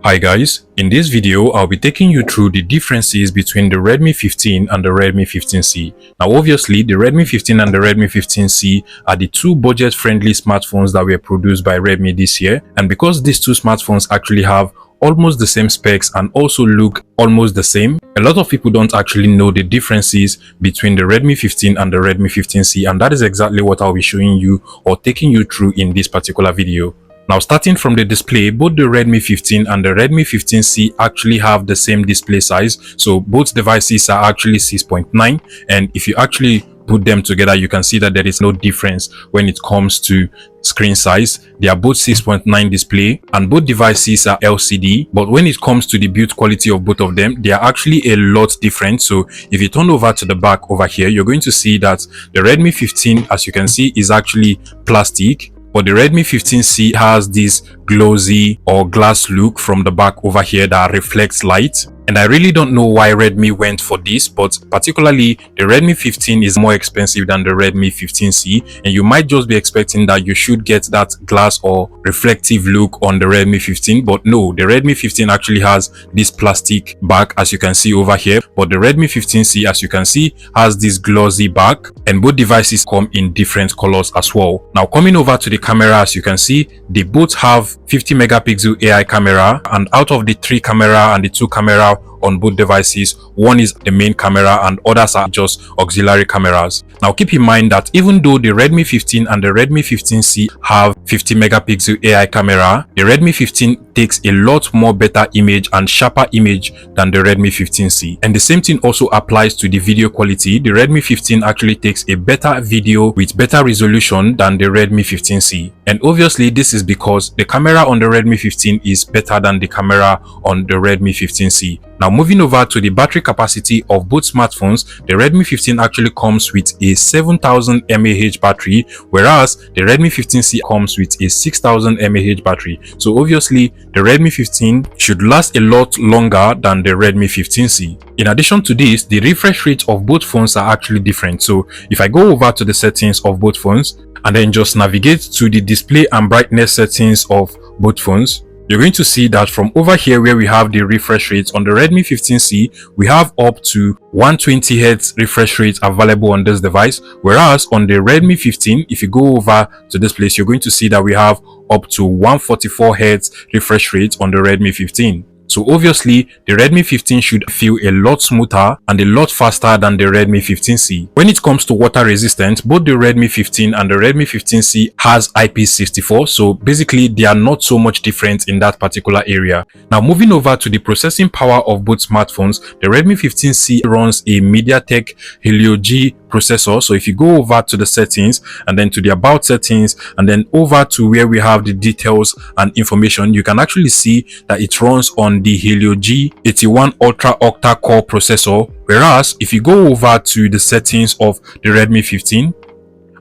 Hi guys, in this video I'll be taking you through the differences between the Redmi 15 and the Redmi 15C. Now obviously the Redmi 15 and the Redmi 15C are the two budget-friendly smartphones that were produced by Redmi this year, and because these two smartphones actually have almost the same specs and also look almost the same, a lot of people don't actually know the differences between the Redmi 15 and the Redmi 15C, and that is exactly what I'll be showing you or taking you through in this particular video. Now starting from the display, both the Redmi 15 and the Redmi 15C actually have the same display size, so both devices are actually 6.9, and if you actually put them together you can see that there is no difference when it comes to screen size. They are both 6.9 display and both devices are LCD, but when it comes to the build quality of both of them, they are actually a lot different. So if you turn over to the back over here, you're going to see that the Redmi 15, as you can see, is actually plastic, but the Redmi 15C has this glossy or glass look from the back over here that reflects light. And I really don't know why Redmi went for this, but particularly the Redmi 15 is more expensive than the Redmi 15C, and you might just be expecting that you should get that glass or reflective look on the Redmi 15, but no, the Redmi 15 actually has this plastic back as you can see over here, but the Redmi 15C, as you can see, has this glossy back, and both devices come in different colors as well. Now coming over to the camera, as you can see, they both have 50 megapixel AI camera, and out of the 3 camera and the 2 camera on both devices, one is the main camera and others are just auxiliary cameras. Now keep in mind that even though the Redmi 15 and the Redmi 15C have 50 megapixel AI camera, the Redmi 15 takes a lot more better image and sharper image than the Redmi 15C. And the same thing also applies to the video quality. The Redmi 15 actually takes a better video with better resolution than the Redmi 15C. And obviously this is because the camera on the Redmi 15 is better than the camera on the Redmi 15C. Now moving over to the battery capacity of both smartphones, the Redmi 15 actually comes with a 7000 mAh battery, whereas the Redmi 15C comes with a 6000 mAh battery. So obviously the Redmi 15 should last a lot longer than the Redmi 15C. In addition to this, the refresh rate of both phones are actually different. So if I go over to the settings of both phones and then just navigate to the display and brightness settings of both phones, you're going to see that from over here where we have the refresh rate on the Redmi 15C, we have up to 120Hz refresh rate available on this device, whereas on the Redmi 15, if you go over to this place, you're going to see that we have up to 144Hz refresh rate on the Redmi 15. So obviously the Redmi 15 should feel a lot smoother and a lot faster than the Redmi 15C. When it comes to water resistance, both the Redmi 15 and the Redmi 15C has IP64, so basically they are not so much different in that particular area. Now moving over to the processing power of both smartphones, the Redmi 15C runs a MediaTek Helio G processor. So if you go over to the settings and then to the about settings and then over to where we have the details and information, you can actually see that it runs on the Helio G81 Ultra Octa Core processor, whereas if you go over to the settings of the Redmi 15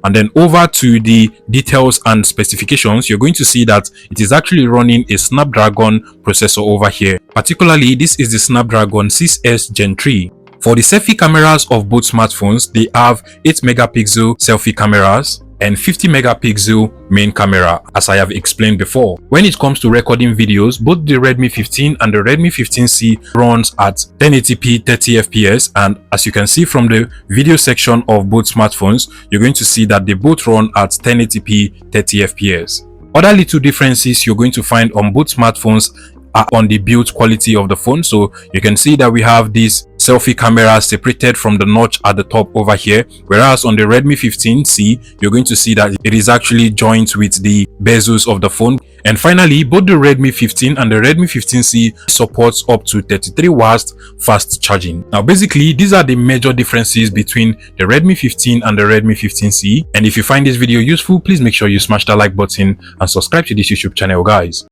and then over to the details and specifications, you're going to see that it is actually running a Snapdragon processor over here. Particularly this is the Snapdragon 6S Gen 3. For the selfie cameras of both smartphones, they have 8 megapixel selfie cameras and 50 megapixel main camera, as I have explained before. When it comes to recording videos, both the Redmi 15 and the Redmi 15C runs at 1080p 30fps, and as you can see from the video section of both smartphones, you're going to see that they both run at 1080p 30fps. Other little differences you're going to find on both smartphones are on the build quality of the phone. So you can see that we have this selfie camera separated from the notch at the top over here, whereas on the Redmi 15C you're going to see that it is actually joined with the bezels of the phone. And finally, both the Redmi 15 and the Redmi 15C supports up to 33 watts fast charging. Now basically these are the major differences between the Redmi 15 and the Redmi 15C, and if you find this video useful, please make sure you smash that like button and subscribe to this YouTube channel guys.